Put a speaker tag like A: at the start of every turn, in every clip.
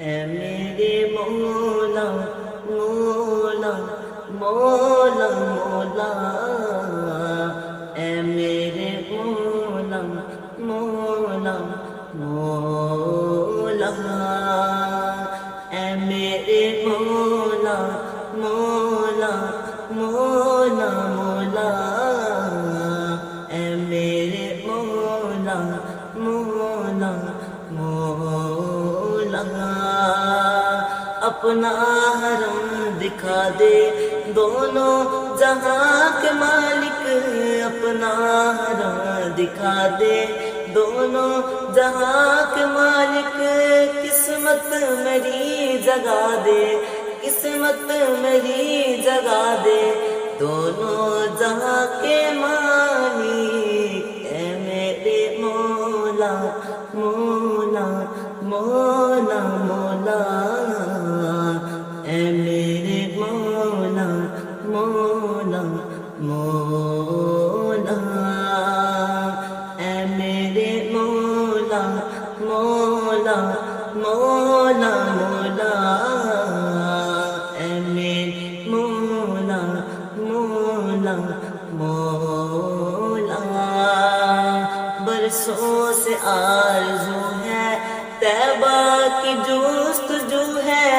A: اے میرے مولا مولا مولا مولا، اے میرے مولا مولا مولا، اے میرے مولا مولا مولا مولا، اے میرے مولا مولا مولا، اپنا حرم دکھا دے دونوں جہاں کے مالک، اپنا حرم دکھا دے دونوں جہاں کے مالک، قسمت میری جگا دے قسمت میری جگا دے، دونوں جہاں کے مالک، اے میرے مولا مولا مولا مولا، اے میرے مولا مولا مولا، اے میرے مولا مولا مولا مولا، اے میرے مولا مولا مولا، برسوں سے آرزو ہے طیبہ کی جستجو ہے،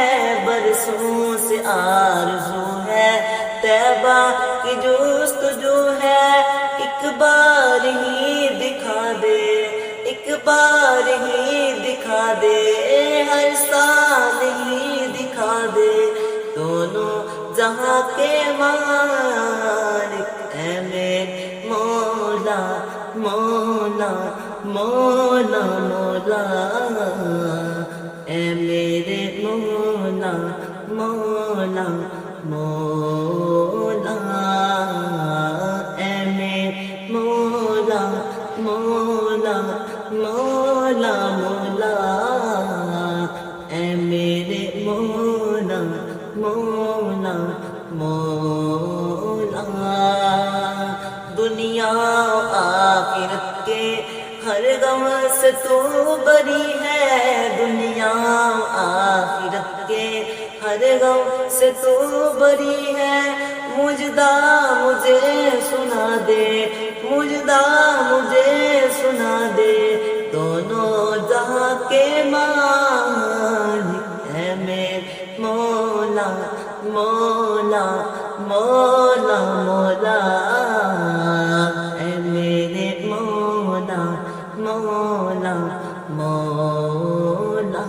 A: برسوں سے آرزو ہے طیبہ کی جستجو ہے، ایک بار ہی دکھا دے ایک بار ہی دکھا دے، ہر سال ہی دکھا دے، دونوں جہاں کے مالک، اے میرے مولا مولا مولا مولا، اے میرے مولا مولا مولا، اے میرے مولا مولا مولا مولا، اے میرے مولا مولا مولا، دنیا و آخرت کے ہر غم سے تو بری ہے، دنیا و آخرت کے ہر غم سے تو بری ہے، مجدہ مجھے سنا دے مجدہ مجھے سنا دے، دونوں جہاں کے مالک، اے میرے مولا مولا مولا مولا، اے میرے مولا مولا مولا،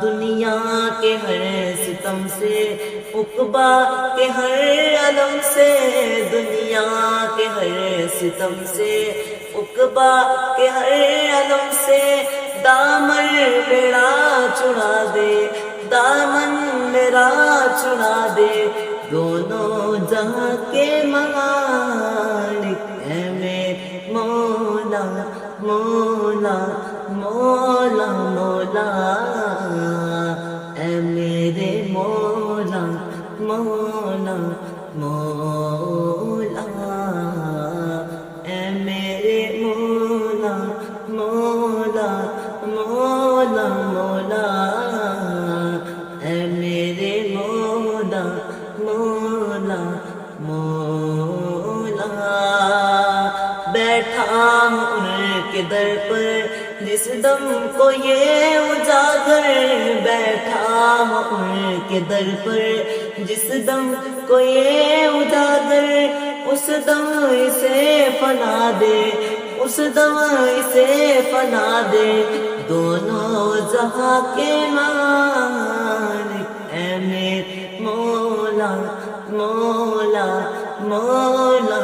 A: دنیا کے ہر ستم سے عقبہ کے ہر علم سے، دنیا کے ہر ستم سے عقبہ کے ہر علم سے، دامن میرا چھڑا دے دامن میرا چھڑا دے، دونوں جہاں کے مالک، اے میرے مولا مولا مولا مولا، اے میرے مولا مولا مولا، اے میرے مولا مولا مولا مولا، اے میرے مولا مولا مولا، بیٹھا ہوں ان کے در پر جس دم کو یہ اجاگر، بیٹھا ہوں ان کے در پر جس دم کو یہ اجاگر، اس دم اسے فنا دے اس دم اسے فنا دے، دونوں جہاں کے مالک، اے میرے مولا مولا مولا